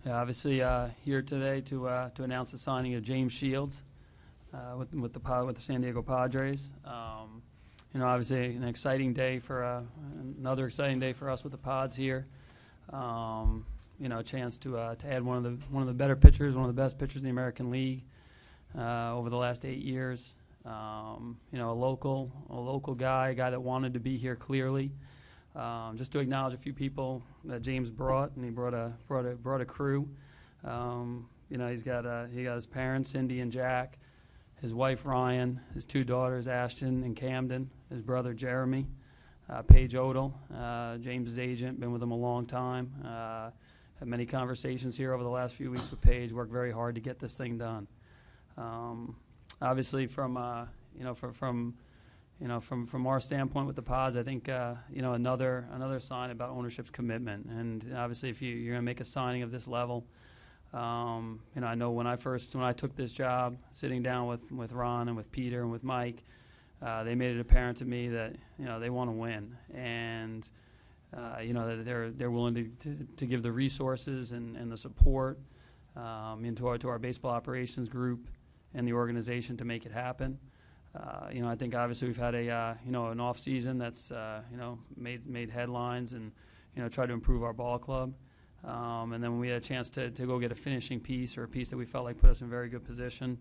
Yeah, obviously here today to announce the signing of James Shields with the San Diego Padres. Obviously an exciting day for another exciting day for us with the Pods here. A chance to add one of the better pitchers, one of the best pitchers in the American League over the last 8 years. A local guy, a guy that wanted to be here clearly. Just to acknowledge a few people that James brought, and he brought a crew. He got his parents, Cindy and Jack, his wife Ryan, his 2 daughters Ashton and Camden, his brother Jeremy, Paige Odell, James' agent, been with him a long time. Had many conversations here over the last few weeks with Paige. Worked very hard to get this thing done. Obviously, from our standpoint with the Pods, I think another sign about ownership's commitment. And obviously, if you're going to make a signing of this level, I know when I took this job, sitting down with Ron and with Peter and with Mike, they made it apparent to me that they want to win, and that they're willing to give the resources and the support to our baseball operations group and the organization to make it happen. I think obviously we've had an off season that's made headlines and tried to improve our ball club. And then when we had a chance to go get a finishing piece, or a piece that we felt like put us in very good position,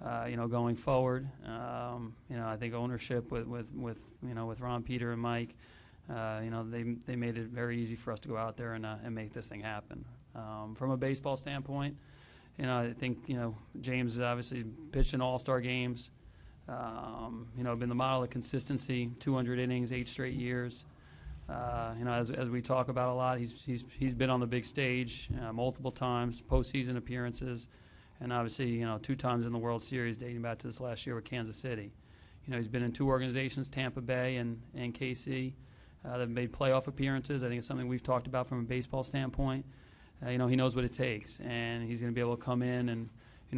going forward, I think ownership with Ron, Peter, and Mike, they made it very easy for us to go out there and make this thing happen. From a baseball standpoint, I think James has obviously pitched in all-star games. Been the model of consistency, 200 innings, 8 straight years. As we talk about a lot, he's been on the big stage multiple times, postseason appearances, and obviously 2 times in the World Series dating back to this last year with Kansas City. He's been in 2 organizations, Tampa Bay and KC, that have made playoff appearances. I think it's something we've talked about from a baseball standpoint. He knows what it takes, and he's going to be able to come in and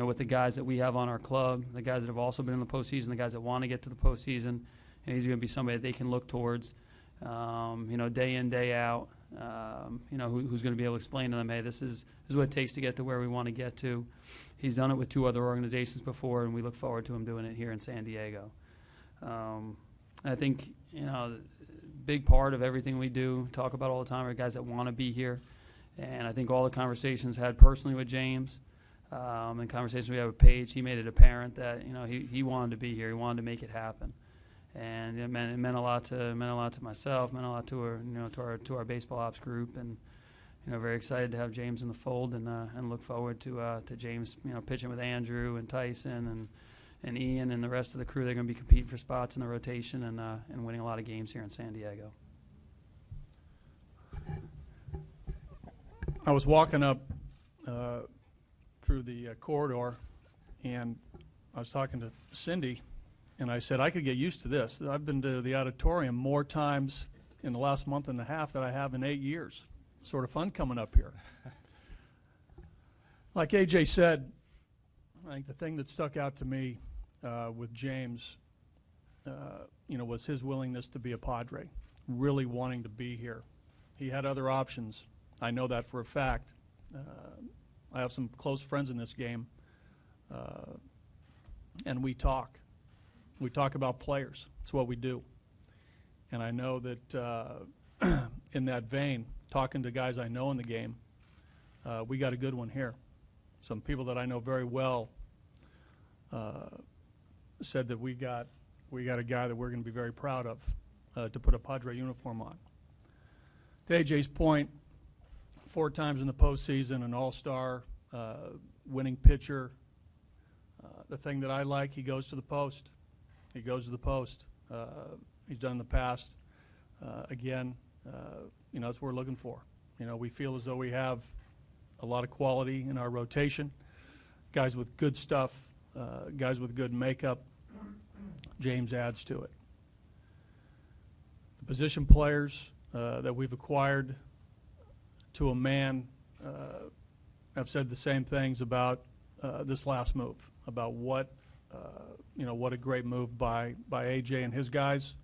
with the guys that we have on our club, the guys that have also been in the postseason, the guys that want to get to the postseason, and he's going to be somebody that they can look towards, day in, day out, who's going to be able to explain to them, hey, this is what it takes to get to where we want to get to. He's done it with 2 other organizations before, and we look forward to him doing it here in San Diego. I think, big part of everything we do, talk about all the time, are guys that want to be here. And I think all the conversations had personally with James, and conversations we had with Paige, he made it apparent that he wanted to be here. He wanted to make it happen, and it meant a lot to myself, meant a lot to our baseball ops group, and very excited to have James in the fold, and look forward to James pitching with Andrew and Tyson and Ian and the rest of the crew. They're going to be competing for spots in the rotation and winning a lot of games here in San Diego. I was walking up through the corridor, and I was talking to Cindy, and I said I could get used to this. I've been to the auditorium more times in the last month and a half than I have in 8 years. Sort of fun coming up here. Like AJ said, I think the thing that stuck out to me with James, was his willingness to be a Padre, really wanting to be here. He had other options. I know that for a fact. I have some close friends in this game, and we talk. We talk about players. It's what we do. And I know that in that vein, talking to guys I know in the game, we got a good one here. Some people that I know very well said that we got a guy that we're going to be very proud of to put a Padre uniform on. To AJ's point, 4 times in the postseason, an all-star, winning pitcher. The thing that I like, he goes to the post. He goes to the post. He's done in the past. Again, that's what we're looking for. We feel as though we have a lot of quality in our rotation, guys with good stuff, guys with good makeup. James adds to it. The position players that we've acquired, to a man, have said the same things about this last move, about what a great move by AJ and his guys,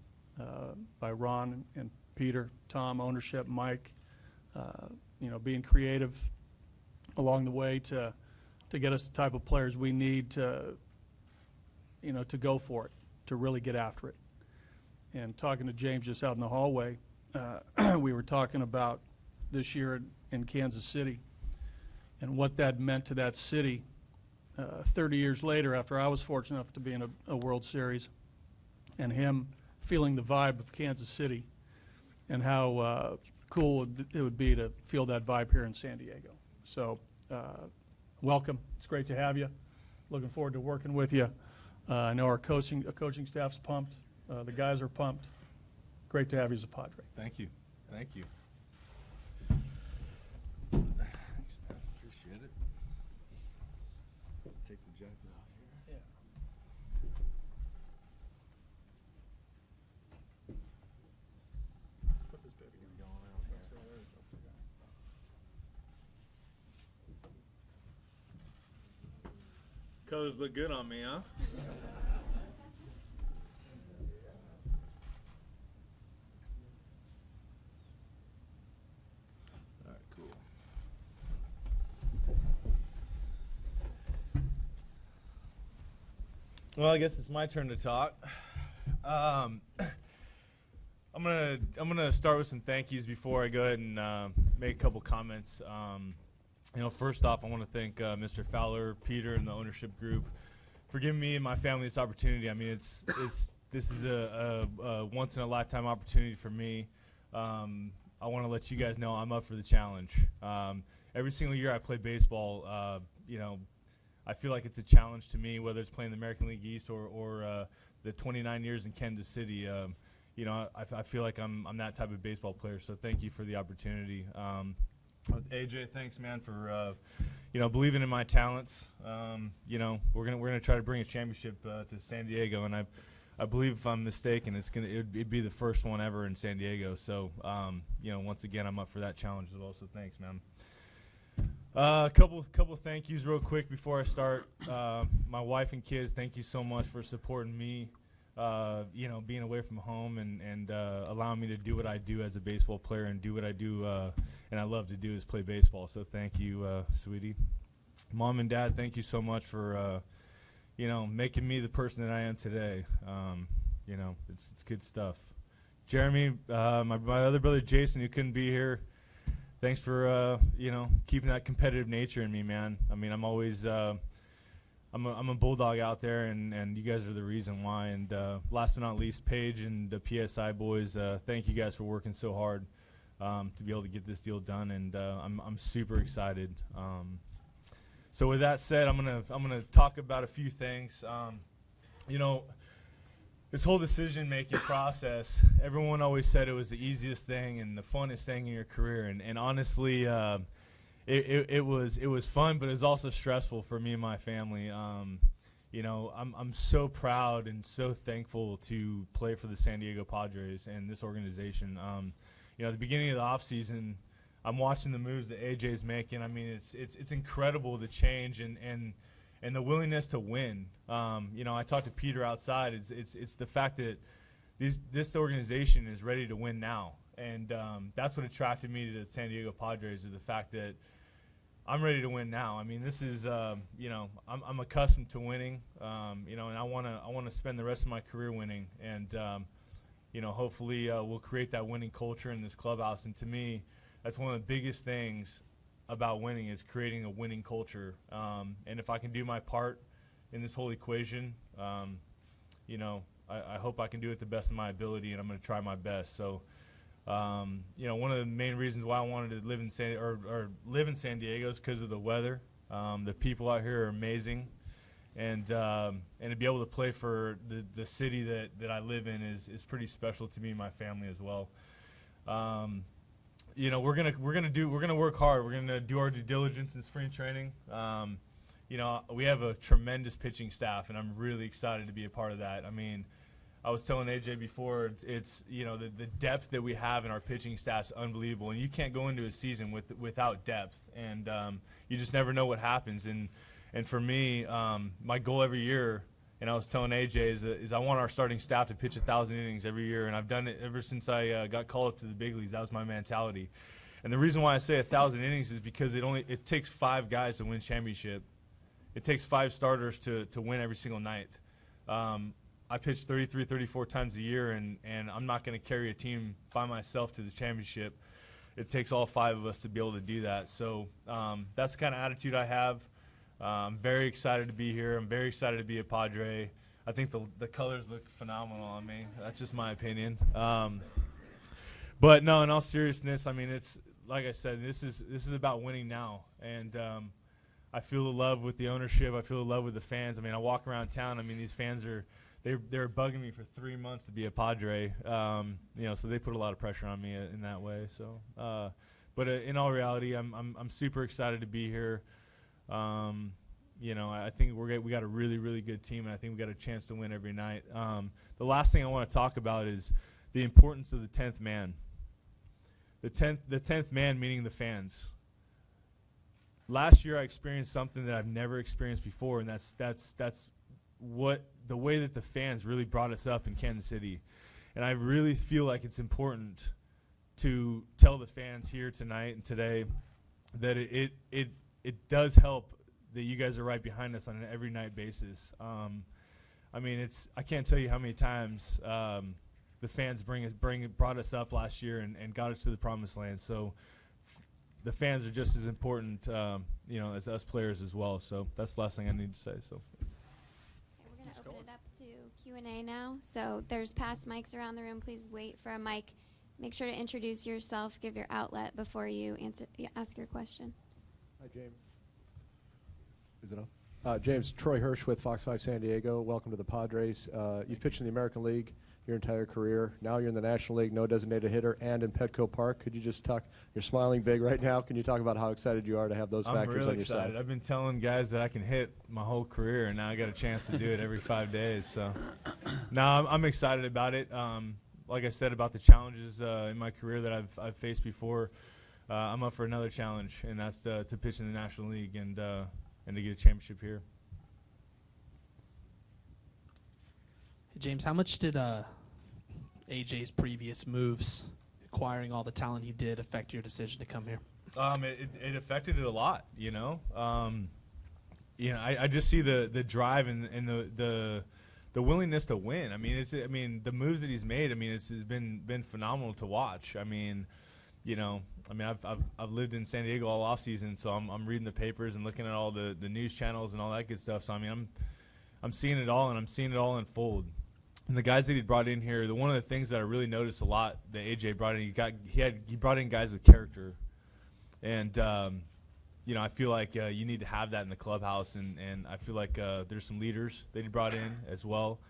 by Ron and Peter, Tom, ownership, Mike, being creative along the way to get us the type of players we need to go for it, to really get after it. And talking to James just out in the hallway, we were talking about this year in Kansas City and what that meant to that city 30 years later, after I was fortunate enough to be in a World Series, and him feeling the vibe of Kansas City and how cool it would be to feel that vibe here in San Diego. So welcome. It's great to have you. Looking forward to working with you. I know our coaching staff's pumped. The guys are pumped. Great to have you as a Padre. Thank you. Thank you. Thanks, man. Appreciate it. Let's take the jacket off here. Yeah. Put this baby going out here. Colors look good on me, huh? All right, cool. Well, I guess it's my turn to talk. I'm gonna start with some thank yous before I go ahead and make a couple comments. First off, I want to thank Mr. Fowler, Peter, and the ownership group for giving me and my family this opportunity. I mean, this is a once in a lifetime opportunity for me. I want to let you guys know I'm up for the challenge. Every single year I play baseball, I feel like it's a challenge to me, whether it's playing the American League East or the 29 years in Kansas City. I feel like I'm that type of baseball player. So thank you for the opportunity. AJ, thanks, man, for believing in my talents. We're gonna try to bring a championship to San Diego, and I believe, if I'm mistaken, it'd be the first one ever in San Diego. So once again, I'm up for that challenge as well. So thanks, man. A couple thank yous real quick before I start. My wife and kids, thank you so much for supporting me. Being away from home and allowing me to do what I do as a baseball player and do what I do and I love to do is play baseball. So thank you, sweetie. Mom and Dad, thank you so much for making me the person that I am today. It's good stuff. Jeremy, my other brother Jason, who couldn't be here, thanks for keeping that competitive nature in me, man. I mean, I'm always I'm a bulldog out there, and you guys are the reason why. And last but not least, Paige and the PSI boys, thank you guys for working so hard to be able to get this deal done. And I'm super excited. So with that said, I'm gonna talk about a few things. This whole decision-making process, everyone always said it was the easiest thing and the funnest thing in your career, and honestly, it was fun, but it was also stressful for me and my family. I'm so proud and so thankful to play for the San Diego Padres and this organization. At the beginning of the offseason, I'm watching the moves that AJ's making. I mean, it's incredible, the change and the willingness to win. I talked to Peter outside. It's the fact that this organization is ready to win now, and that's what attracted me to the San Diego Padres, is the fact that I'm ready to win now. I mean, this is I'm accustomed to winning, and I want to spend the rest of my career winning, and hopefully we'll create that winning culture in this clubhouse. And to me, that's one of the biggest things about winning, is creating a winning culture. And if I can do my part in this whole equation, I hope I can do it the best of my ability, and I'm going to try my best. So, one of the main reasons why I wanted to live in San Diego is because of the weather. The people out here are amazing, and to be able to play for the city that I live in is pretty special to me and my family as well. We're gonna work hard. We're gonna do our due diligence in spring training. We have a tremendous pitching staff, and I'm really excited to be a part of that. I mean, I was telling AJ before, it's the depth that we have in our pitching staff's unbelievable, and you can't go into a season without depth, and you just never know what happens. And for me, my goal every year, and I was telling AJ, is I want our starting staff to pitch 1,000 innings every year, and I've done it ever since I got called up to the big leagues. That was my mentality. And the reason why I say 1,000 innings is because it takes 5 guys to win championship. It takes 5 starters to win every single night. I pitch 33, 34 times a year, and I'm not going to carry a team by myself to the championship. It takes all 5 of us to be able to do that. So that's the kind of attitude I have. I'm very excited to be here. I'm very excited to be a Padre. I think the colors look phenomenal on me. That's just my opinion. But no, in all seriousness, I mean, it's like I said, this is about winning now, and I feel the love with the ownership. I feel the love with the fans. I mean, I walk around town. I mean, these fans they're bugging me for 3 months to be a Padre. So they put a lot of pressure on me in that way. So, but in all reality, I'm super excited to be here. I think we got a really, really good team, and I think we got a chance to win every night. The last thing I want to talk about is the importance of the 10th man. The 10th man meaning the fans. Last year I experienced something that I've never experienced before, and that's what the way that the fans really brought us up in Kansas City. And I really feel like it's important to tell the fans here tonight and today that it does help that you guys are right behind us on an every night basis. I mean, I can't tell you how many times the fans brought us up last year and got us to the promised land. So the fans are just as important, as us players as well. So that's the last thing I need to say. So. Okay, we're going to open it up to Q&A now. So there's past mics around the room. Please wait for a mic. Make sure to introduce yourself, give your outlet before you ask your question. Hi, James. Is it on? James, Troy Hirsch with Fox 5 San Diego. Welcome to the Padres. You've pitched in the American League your entire career. Now you're in the National League, no designated hitter, and in Petco Park. Could you just talk? You're smiling big right now. Can you talk about how excited you are to have those factors on your side? I'm really excited. I've been telling guys that I can hit my whole career, and now I got a chance to do it every 5 days. So, now I'm excited about it. Like I said about the challenges in my career that I've faced before, I'm up for another challenge, and that's to pitch in the National League and to get a championship here. James, how much did AJ's previous moves, acquiring all the talent he did, affect your decision to come here? It affected it a lot, I just see the drive and the willingness to win. I mean, the moves that he's made. I mean, it's been phenomenal to watch. I've lived in San Diego all off season, so I'm reading the papers and looking at all the news channels and all that good stuff. So I'm seeing it all, and I'm seeing it all unfold. And the guys that he brought in here, one of the things that I really noticed a lot that AJ brought in, he brought in guys with character, and I feel like you need to have that in the clubhouse, and I feel like there's some leaders that he brought in as well,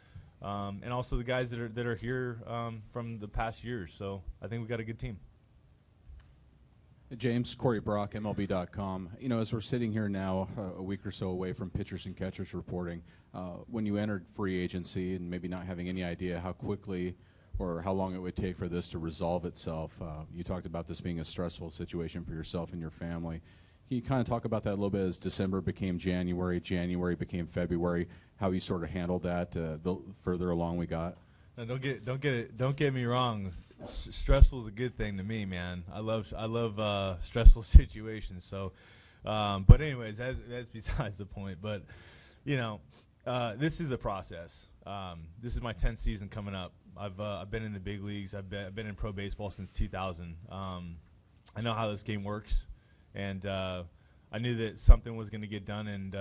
and also the guys that are here from the past years. So I think we got a good team. James, Corey Brock, MLB.com. As we're sitting here now, a week or so away from pitchers and catchers reporting, when you entered free agency and maybe not having any idea how quickly or how long it would take for this to resolve itself, you talked about this being a stressful situation for yourself and your family. Can you kind of talk about that a little bit as December became January, January became February, how you sort of handled that the further along we got? No, don't get me wrong. Stressful is a good thing to me, man. I love stressful situations. So, but anyways, that's besides the point. But this is a process. This is my 10th season coming up. I've been in the big leagues. I've been in pro baseball since 2000. I know how this game works, and I knew that something was going to get done, and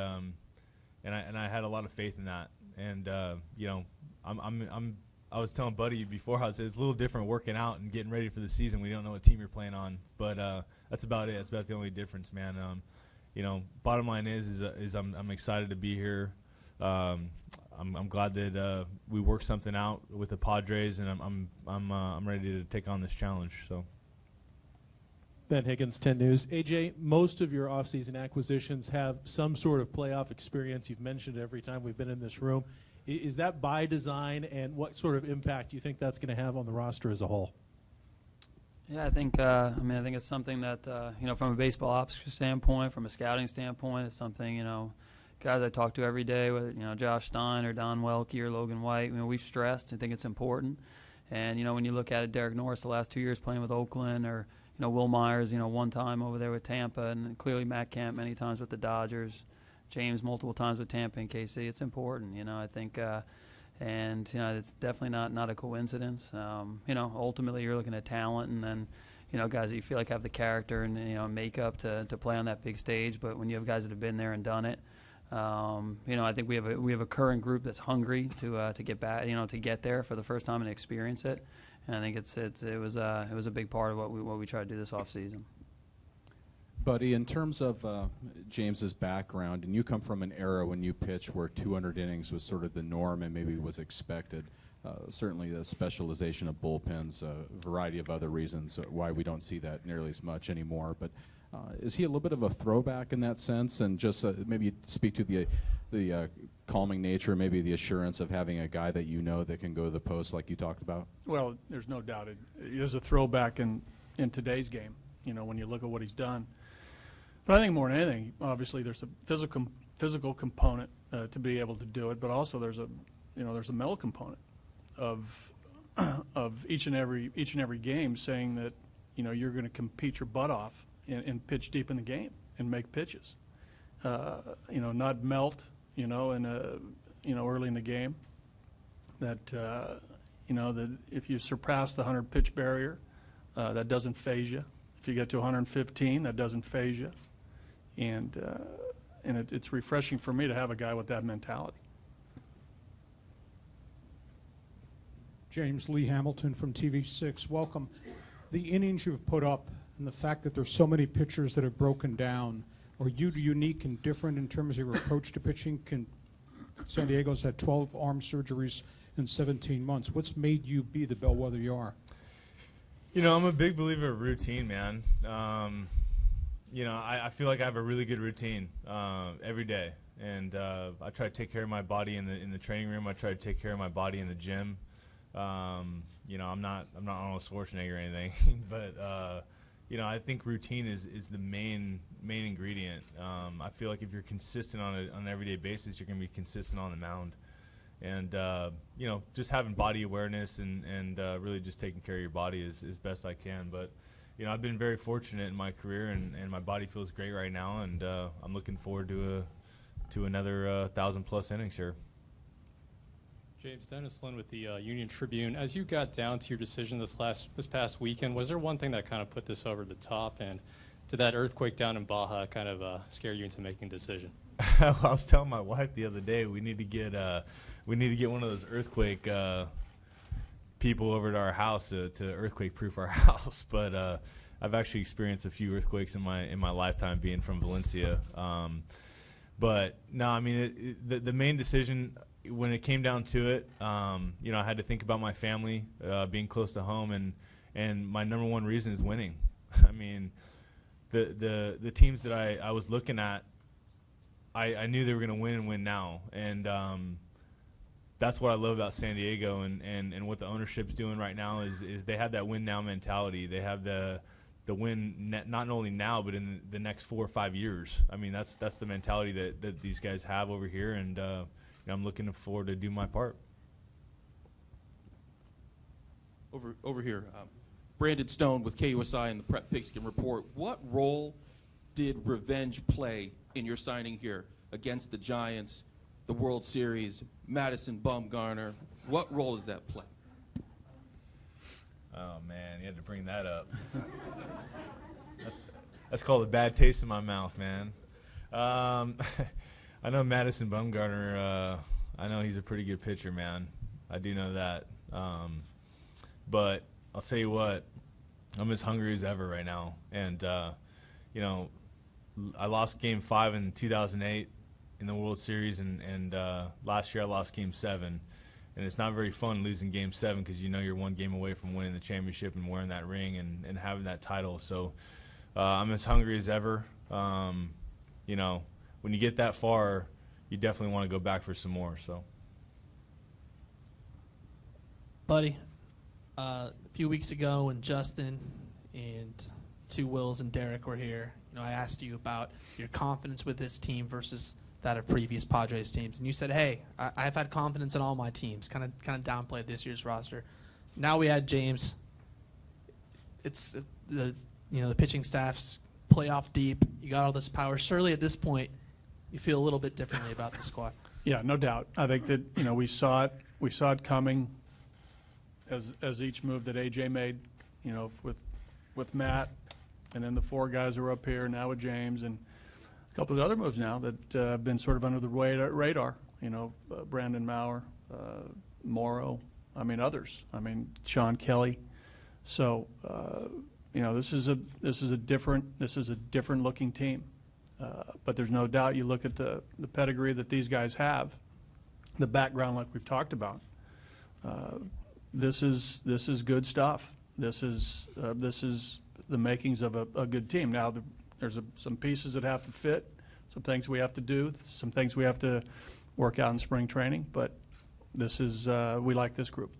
I had a lot of faith in that. And I was telling Buddy before, I said it's a little different working out and getting ready for the season. We don't know what team you're playing on, but that's about it. That's about the only difference, man. Bottom line is I'm excited to be here. I'm glad that we worked something out with the Padres, and I'm ready to take on this challenge. So. Ben Higgins, 10 News. AJ, most of your offseason acquisitions have some sort of playoff experience. You've mentioned it every time we've been in this room. Is that by design, and what sort of impact do you think that's going to have on the roster as a whole? Yeah, I think it's something that from a baseball ops standpoint, from a scouting standpoint, it's something guys I talk to every day, whether Josh Stein or Don Welke or Logan White, we've stressed. I think it's important, and when you look at it, Derek Norris the last 2 years playing with Oakland, or Will Myers, one time over there with Tampa, and clearly Matt Kemp many times with the Dodgers, James multiple times with Tampa and KC. It's important, I think, and it's definitely not a coincidence. Ultimately you're looking at talent, and then guys that you feel like have the character and makeup to play on that big stage. But when you have guys that have been there and done it, I think we have a current group that's hungry to get back, to get there for the first time and experience it. And I think it was a big part of what we tried to do this offseason. Buddy, in terms of James's background, and you come from an era when you pitched where 200 innings was sort of the norm and maybe was expected. Certainly the specialization of bullpens, a variety of other reasons why we don't see that nearly as much anymore. But is he a little bit of a throwback in that sense? And just maybe speak to the calming nature, maybe the assurance of having a guy that that can go to the post like you talked about? Well, there's no doubt it is a throwback in today's game, when you look at what he's done. But I think more than anything, obviously there's a physical component to be able to do it, but also there's a mental component of each and every game, saying that you're going to compete your butt off and pitch deep in the game and make pitches, not melt early in the game. That that if you surpass the 100 pitch barrier, that doesn't phase you. If you get to 115, that doesn't phase you, and it's refreshing for me to have a guy with that mentality. James Lee Hamilton from TV6. Welcome. The innings you've put up and the fact that there's so many pitchers that have broken down, are you unique and different in terms of your approach to pitching? San Diego's had 12 arm surgeries in 17 months. What's made you be the bellwether you are? I'm a big believer of routine, man. I feel like I have a really good routine every day, and I try to take care of my body in the training room. I try to take care of my body in the gym. I'm not Arnold Schwarzenegger or anything, but I think routine is the main ingredient. I feel like if you're consistent on an everyday basis, you're going to be consistent on the mound, and just having body awareness and really just taking care of your body is best I can. But I've been very fortunate in my career, and my body feels great right now, and I'm looking forward to another 1,000+ innings here. James, Dennis Lynn with the Union Tribune. As you got down to your decision this past weekend, was there one thing that kind of put this over the top? And did that earthquake down in Baja kind of scare you into making a decision? I was telling my wife the other day we need to get one of those earthquake people over to our house to earthquake-proof our house. But I've actually experienced a few earthquakes in my lifetime, being from Valencia. But no, I mean the main decision, when it came down to it, I had to think about my family, being close to home, and my number one reason is winning. I mean, the teams that I was looking at, I knew they were going to win and win now, and that's what I love about San Diego and what the ownership's doing right now is they have that win now mentality. They have the win not only now but in the next 4 or 5 years. I mean, that's the mentality that these guys have over here, and I'm looking forward to do my part. Over here, Brandon Stone with KUSI and the Prep Pigskin Report. What role did revenge play in your signing here against the Giants, the World Series, Madison Bumgarner? What role does that play? Oh man, you had to bring that up. That's called a bad taste in my mouth, man. I know Madison Bumgarner. I know he's a pretty good pitcher, man. I do know that. But I'll tell you what, I'm as hungry as ever right now. And, I lost Game 5 in 2008 in the World Series, and last year I lost Game 7. And it's not very fun losing Game 7 because you're one game away from winning the championship and wearing that ring and having that title. So I'm as hungry as ever. When you get that far, you definitely want to go back for some more. So, Buddy, a few weeks ago when Justin and two Wills and Derek were here, I asked you about your confidence with this team versus that of previous Padres teams, and you said, "Hey, I've had confidence in all my teams." Kind of downplayed this year's roster. Now we had James. It's You know, the pitching staff's playoff deep. You got all this power. Surely at this point, you feel a little bit differently about the squad. Yeah, no doubt. I think that, you know, we saw it coming as each move that AJ made, you know, with Matt, and then the 4 guys who are up here now with James, and a couple of other moves now that have been sort of under the radar. You know, Brandon Maurer, Morrow. I mean, others. I mean, Sean Kelly. So, you know, this is a different looking team. But there's no doubt, you look at the pedigree that these guys have, the background like we've talked about. This is good stuff. This is the makings of a good team. Now there's some pieces that have to fit, some things we have to do, some things we have to work out in spring training. But this is we like this group.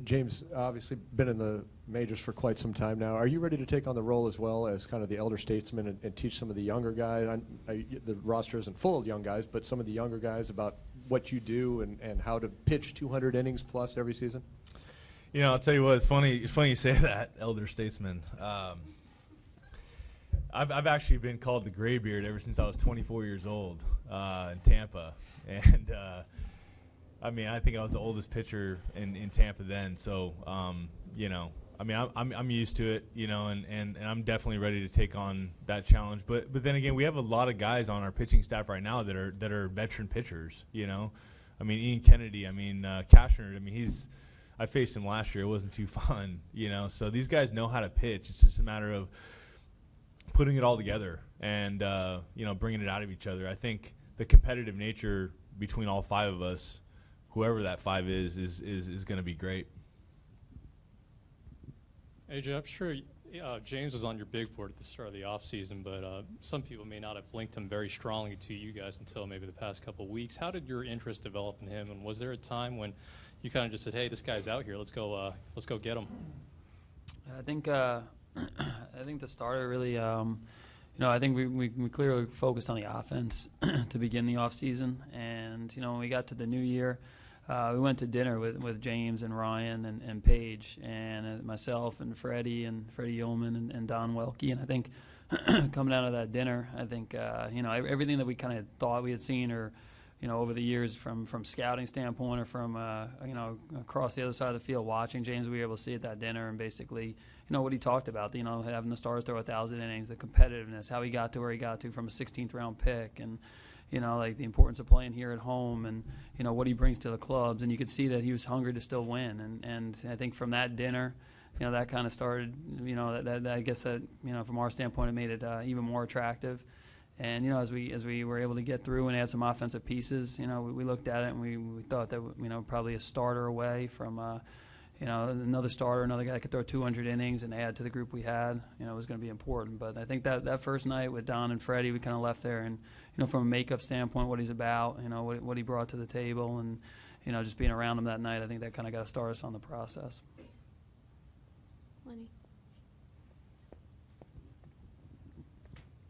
James, obviously been in the majors for quite some time now. Are you ready to take on the role as well as kind of the elder statesman and teach some of the younger guys? The roster isn't full of young guys, but some of the younger guys about what you do and how to pitch 200 innings plus every season? You know, I'll tell you what, it's funny you say that, elder statesman. I've actually been called the graybeard ever since I was 24 years old in Tampa. And I mean, I think I was the oldest pitcher in Tampa then. So, you know, I mean, I'm used to it, you know, and I'm definitely ready to take on that challenge. But then again, we have a lot of guys on our pitching staff right now that are veteran pitchers, you know. I mean, Ian Kennedy, I mean, Cashner, I mean, I faced him last year. It wasn't too fun, you know. So these guys know how to pitch. It's just a matter of putting it all together and, you know, bringing it out of each other. I think the competitive nature between all 5 of us, whoever that 5 is going to be great. AJ, I'm sure James was on your big board at the start of the offseason, but some people may not have linked him very strongly to you guys until maybe the past couple of weeks. How did your interest develop in him, and was there a time when you kind of just said, "Hey, this guy's out here. Let's go get him"? I think the starter really, you know, I think we clearly focused on the offense to begin the offseason. And, you know, when we got to the new year, we went to dinner with James and Ryan and Paige and myself and Freddie Yeoman and Don Welke. And I think coming out of that dinner, I think, you know, everything that we kind of thought we had seen or, you know, over the years from scouting standpoint or from, you know, across the other side of the field watching James, we were able to see at that dinner and basically, you know, what he talked about, you know, having the Stars throw 1,000 innings, the competitiveness, how he got to where he got to from a 16th round pick, and, you know, like the importance of playing here at home and, you know, what he brings to the clubs. And you could see that he was hungry to still win. And I think from that dinner, you know, that kind of started, you know, that I guess that, you know, from our standpoint, it made it even more attractive. And, you know, as we were able to get through and add some offensive pieces, you know, we looked at it and we thought that, you know, probably a starter away from, you know, another starter, another guy that could throw 200 innings and add to the group we had, you know, was going to be important. But I think that first night with Don and Freddie, we kind of left there and, you know, from a makeup standpoint, what he's about, you know, what he brought to the table and, you know, just being around him that night, I think that kind of got to start us on the process. Lenny.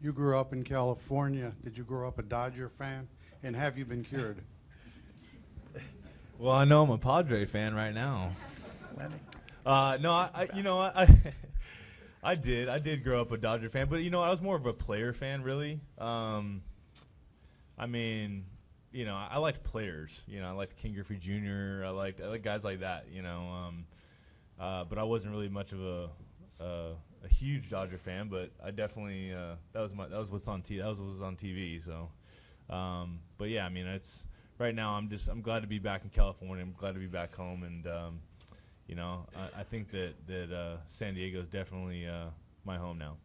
You grew up in California. Did you grow up a Dodger fan? And have you been cured? Well, I know I'm a Padre fan right now. No, you know, I did grow up a Dodger fan, but you know, I was more of a player fan, really. I mean, you know, I liked players. You know, I liked King Griffey Jr. I liked guys like that. You know, but I wasn't really much of a huge Dodger fan. But I definitely that was what's on TV. That was what was on TV. So, but yeah, I mean, it's right now. I'm glad to be back in California. I'm glad to be back home, and you know, I think that San Diego is definitely my home now.